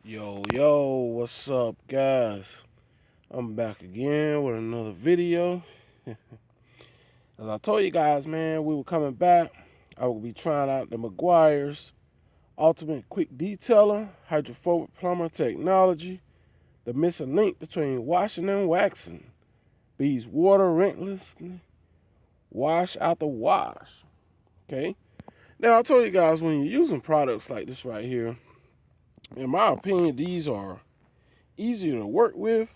Yo, what's up, guys? I'm back again with another video. As I told you guys, man, we were coming back. I will be trying out the Meguiar's Ultimate Quick Detailer Hydrophobic Plumber Technology. The missing link between washing and waxing. Bees water rentlessly. Wash out the wash. Okay? Now, I told you guys, when you're using products like this right here, in my opinion, these are easier to work with.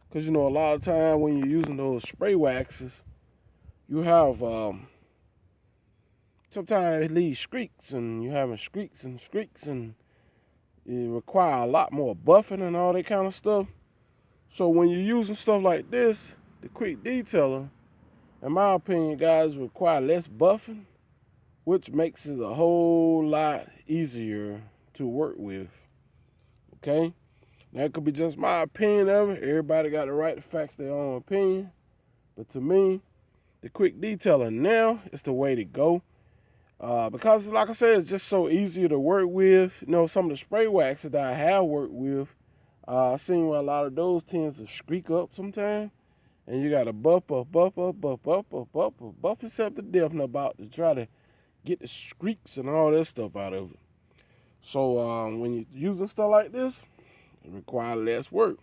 Because, a lot of time when you're using those spray waxes, you have, sometimes it leaves streaks, and you're having streaks, and it require a lot more buffing and all that kind of stuff. So when you're using stuff like this, the quick detailer, in my opinion, guys, require less buffing, which makes it a whole lot easier to work with. Okay? That could be just my opinion of it. Everybody got the right to fax their own opinion. But to me, the quick detailer now is the way to go. Because, like I said, it's just so easy to work with. Some of the spray waxes that I have worked with, I've seen where a lot of those tends to streak up sometimes. And you got to buff yourself to death and about to try to get the streaks and all that stuff out of it. So when you're using stuff like this, it requires less work.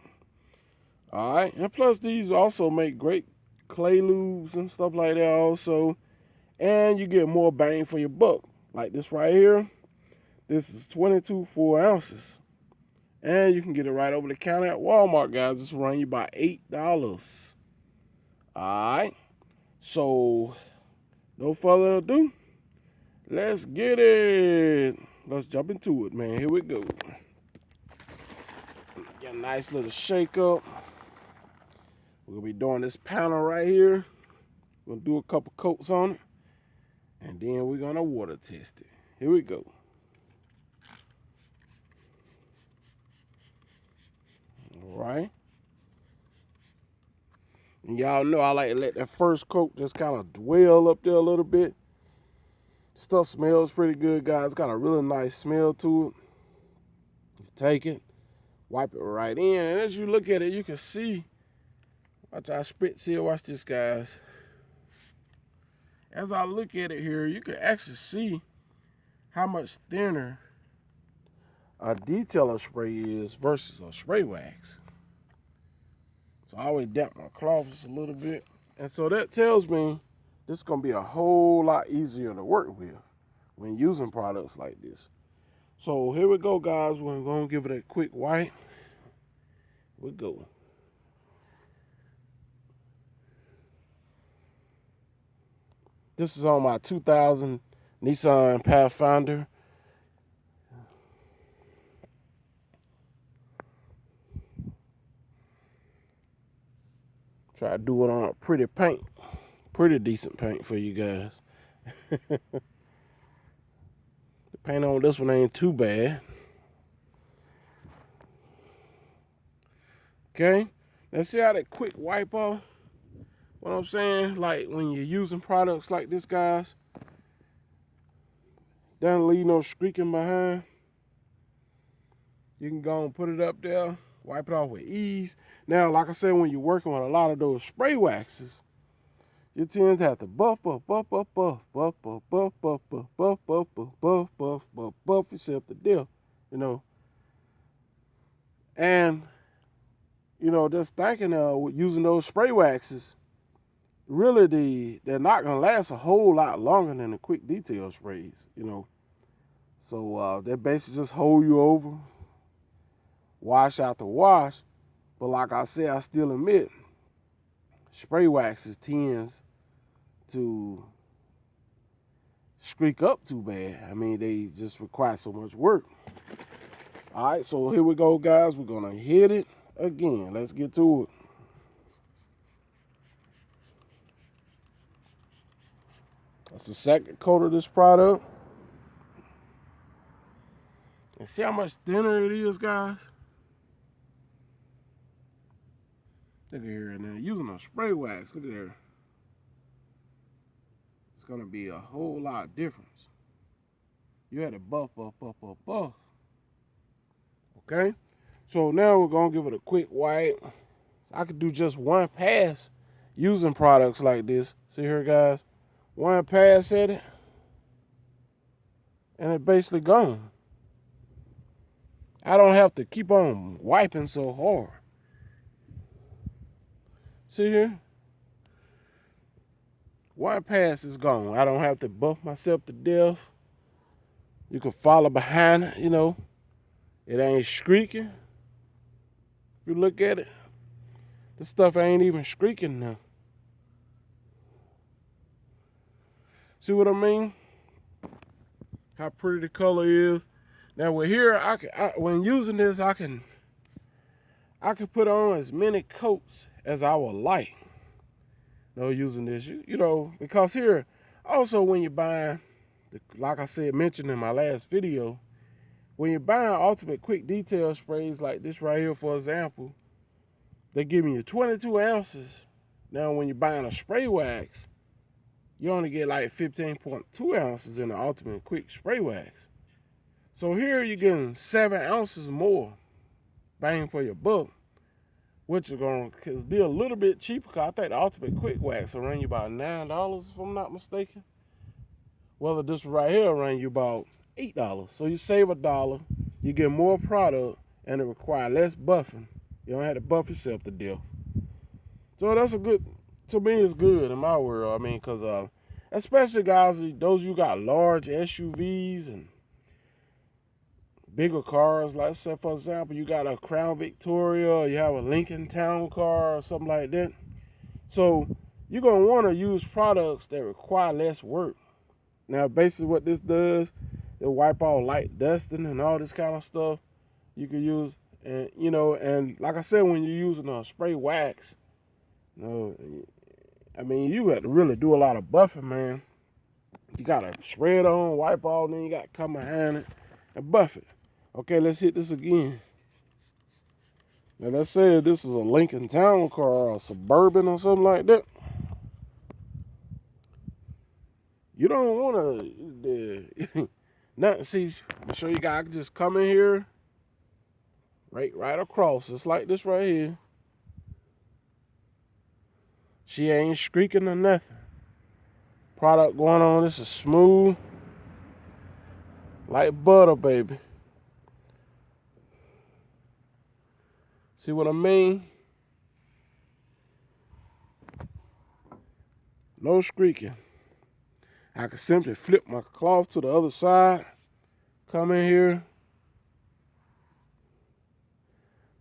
All right, and plus these also make great clay lubes and stuff like that also. And you get more bang for your buck. Like this right here, this is 22 4 ounces. And you can get it right over the counter at Walmart, guys. This will run you about $8. All right, so no further ado, let's get it. Let's jump into it, man. Here we go. Get a nice little shake up. We're going to be doing this panel right here. We're going to do a couple coats on it. And then we're going to water test it. Here we go. All right. And y'all know I like to let that first coat just kind of dwell up there a little bit. Stuff smells pretty good, guys. It's got a really nice smell to it. You take it, wipe it right in. And as you look at it, you can see. Watch our spritz here. Watch this, guys. As I look at it here, you can actually see how much thinner a detailer spray is versus a spray wax. So I always damp my cloth just a little bit. And so that tells me this is going to be a whole lot easier to work with when using products like this. So here we go, guys. We're going to give it a quick wipe. We go. This is on my 2000 Nissan Pathfinder. Try to do it on a pretty paint. Pretty decent paint for you guys. The paint on this one ain't too bad. Okay. Let's see how that quick wipe off. What I'm saying, like when you're using products like this, guys, doesn't leave no streaking behind. You can go and put it up there, wipe it off with ease. Now, like I said, when you're working with a lot of those spray waxes, you tend to have to buff yourself to death, And, just thinking using those spray waxes, really they're not going to last a whole lot longer than the quick detail sprays, So they basically just hold you over, wash out the wash. But like I said, I still admit, spray waxes tends to streak up too bad. I mean, they just require so much work. All right, so here we go, guys. We're going to hit it again. Let's get to it. That's the second coat of this product. And see how much thinner it is, guys? Look at here now. Using a spray wax, look at there. It's going to be a whole lot difference. You had to buff. Okay? So now we're gonna give it a quick wipe. I could do just one pass using products like this. See here, guys? One pass at it, and it's basically gone. I don't have to keep on wiping so hard. See here? One pass is gone. I don't have to buff myself to death. You can follow behind it, you know. It ain't streaking. If you look at it, this stuff ain't even streaking now. See what I mean? How pretty the color is. Now with here, when using this, I can put on as many coats as I would like. No, using this, you know, because here, also when you're buying, like I said, mentioned in my last video, when you're buying ultimate quick detail sprays like this right here, for example, they're giving you 22 ounces. Now, when you're buying a spray wax, you only get like 15.2 ounces in the ultimate quick spray wax. So here you're getting 7 ounces more bang for your buck, which is going to be a little bit cheaper, because I think the ultimate quick wax will run you about $9 if I'm not mistaken. Well, this right here will run you about $8. So you save $1, you get more product, and it requires less buffing. You don't have to buff yourself to death. So that's a good, to me it's good in my world. I mean, because especially guys, those you got large SUVs and bigger cars, like say for example, you got a Crown Victoria, or you have a Lincoln Town Car or something like that. So you're going to want to use products that require less work. Now basically what this does, it wipe out light dusting and all this kind of stuff. You can use, and you know, and like I said, when you're using a spray wax, you know, I mean, you got to really do a lot of buffing, man. You got to spray it on, wipe all, then you got to come behind it and buff it. Okay, let's hit this again. Now let's say this is a Lincoln Town Car or a Suburban or something like that. You don't want to, nothing, see, I'm sure you guys can just come in here, right across, just like this right here. She ain't streaking or nothing. Product going on, this is smooth, like butter, baby. See what I mean? No streaking. I can simply flip my cloth to the other side, come in here,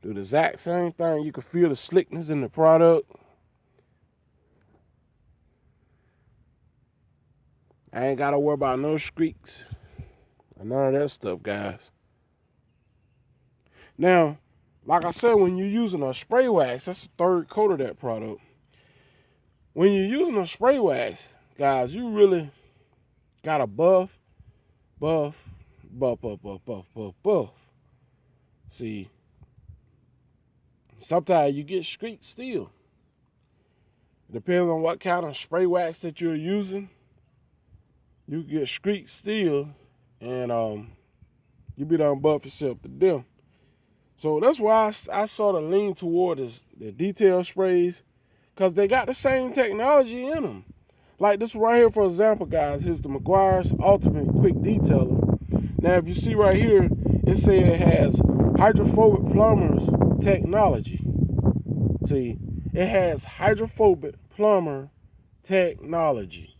do the exact same thing. You can feel the slickness in the product. I ain't got to worry about no streaks or none of that stuff, guys. Now, like I said, when you're using a spray wax, that's the third coat of that product. When you're using a spray wax, guys, you really got to buff. See, sometimes you get streaks still. Depending on what kind of spray wax that you're using, you get streaks still, and you be done buff yourself to death. So that's why I sort of lean toward the detail sprays, because they got the same technology in them. Like this right here, for example, guys, here's the Meguiar's Ultimate Quick Detailer. Now, if you see right here, it says it has hydrophobic plumber's technology. See, it has hydrophobic plumber technology.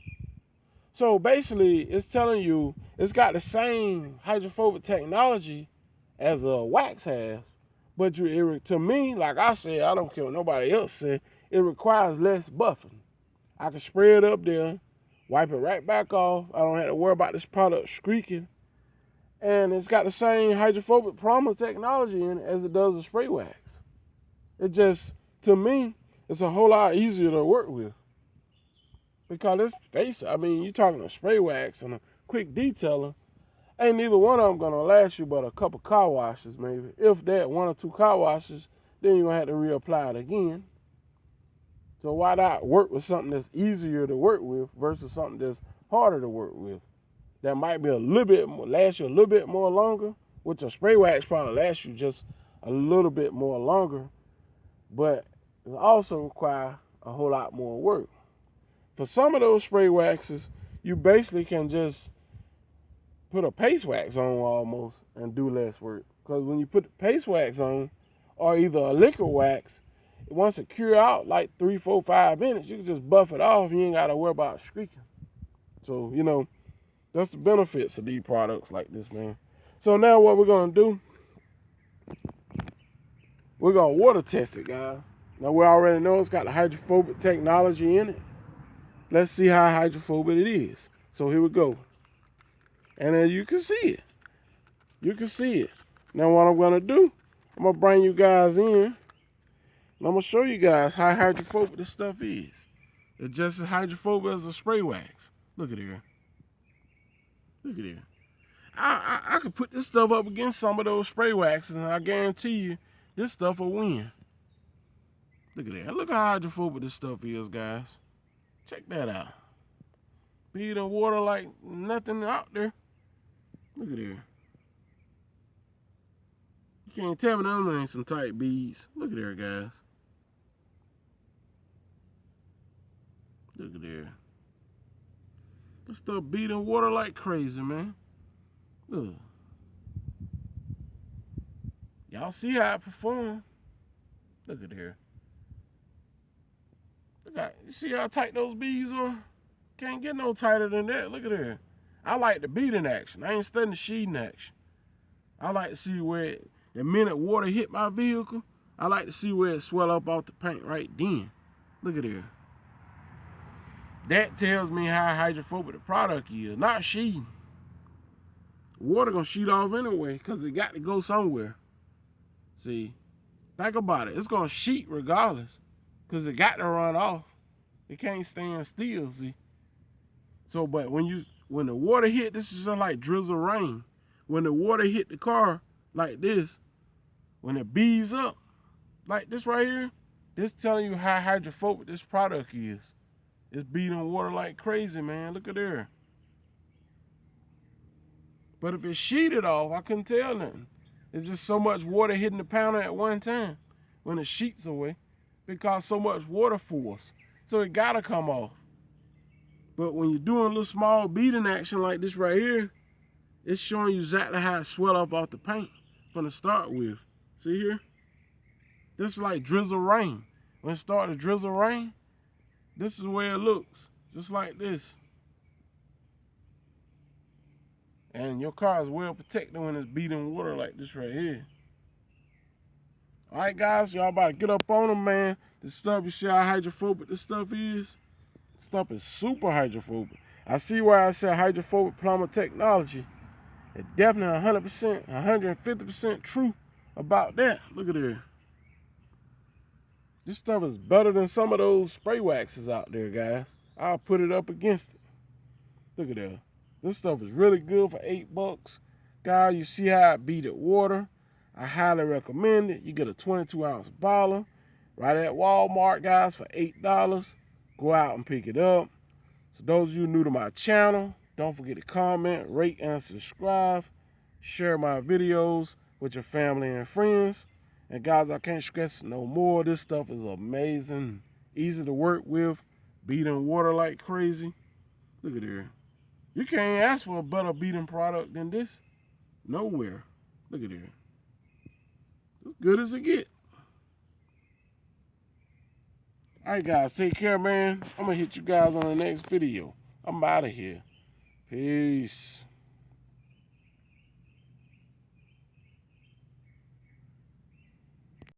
So basically, it's telling you it's got the same hydrophobic technology as a wax has, but to me, like I said, I don't care what nobody else said, it requires less buffing. I can spray it up there, wipe it right back off. I don't have to worry about this product streaking. And it's got the same hydrophobic plumber technology in it as it does a spray wax. It just, to me, it's a whole lot easier to work with. Because let's face it, I mean, you're talking a spray wax and a quick detailer, ain't neither one of them gonna last you but a couple car washes maybe. If that, 1 or 2 car washes, then you're gonna have to reapply it again. So why not work with something that's easier to work with versus something that's harder to work with? That might be a little bit more, last you a little bit more longer, which a spray wax probably lasts you just a little bit more longer, but it also require a whole lot more work. For some of those spray waxes, you basically can just put a paste wax on almost and do less work. Because when you put the paste wax on, or either a liquid wax, once it cure out like 3, 4, 5 minutes, you can just buff it off. You ain't got to worry about streaking. So, you know, that's the benefits of these products like this, man. So now what we're going to do, we're going to water test it, guys. Now we already know it's got the hydrophobic technology in it. Let's see how hydrophobic it is. So here we go. And then you can see it. You can see it. Now what I'm going to do, I'm going to bring you guys in. And I'm going to show you guys how hydrophobic this stuff is. It's just as hydrophobic as a spray wax. Look at here. Look at here. I could put this stuff up against some of those spray waxes, and I guarantee you this stuff will win. Look at that. Look how hydrophobic this stuff is, guys. Check that out. Bead in water like nothing out there. Look at there. You can't tell me them ain't some tight beads. Look at there, guys. Look at there. This stuff bead in water like crazy, man. Look. Y'all see how it perform? Look at there. Look at, you see how tight those beads are? Can't get no tighter than that. Look at there. I like the beading action. I ain't studying the sheeting action. I like to see where the minute water hit my vehicle, I like to see where it swell up off the paint right then. Look at there. That tells me how hydrophobic the product is, not sheeting. Water gonna sheet off anyway, because it got to go somewhere. See, think about it. It's gonna sheet regardless, because it got to run off. It can't stand still, see. So, but when the water hit, this is just like drizzle rain. When the water hit the car like this, when it beads up, like this right here, this telling you how hydrophobic this product is. It's beating water like crazy, man. Look at there. But if it's sheeted off, I couldn't tell nothing. It's just so much water hitting the powder at one time when it sheets away because so much water force. So it gotta come off. But when you're doing a little small beading action like this right here, it's showing you exactly how it swell off the paint from the start with. See here? This is like drizzle rain. When it starts to drizzle rain, this is the way it looks. Just like this. And your car is well protected when it's beating water like this right here. Alright guys, y'all about to get up on them, man. This stuff, you see how hydrophobic this stuff is? This stuff is super hydrophobic. I see why I said hydrophobic plumber technology. It's definitely 100%, 150% true about that. Look at there. This stuff is better than some of those spray waxes out there, guys. I'll put it up against it. Look at that. This stuff is really good for $8. Guys, you see how it beaded water. I highly recommend it. You get a 22-ounce bottle right at Walmart, guys, for $8. Go out and pick it up. So those of you new to my channel, don't forget to comment, rate, and subscribe. Share my videos with your family and friends. And guys, I can't stress no more. This stuff is amazing. Easy to work with. Beating water like crazy. Look at there. You can't ask for a better beating product than this. Nowhere. Look at there. As good as it get. Alright guys, take care, man. I'm going to hit you guys on the next video. I'm out of here. Peace.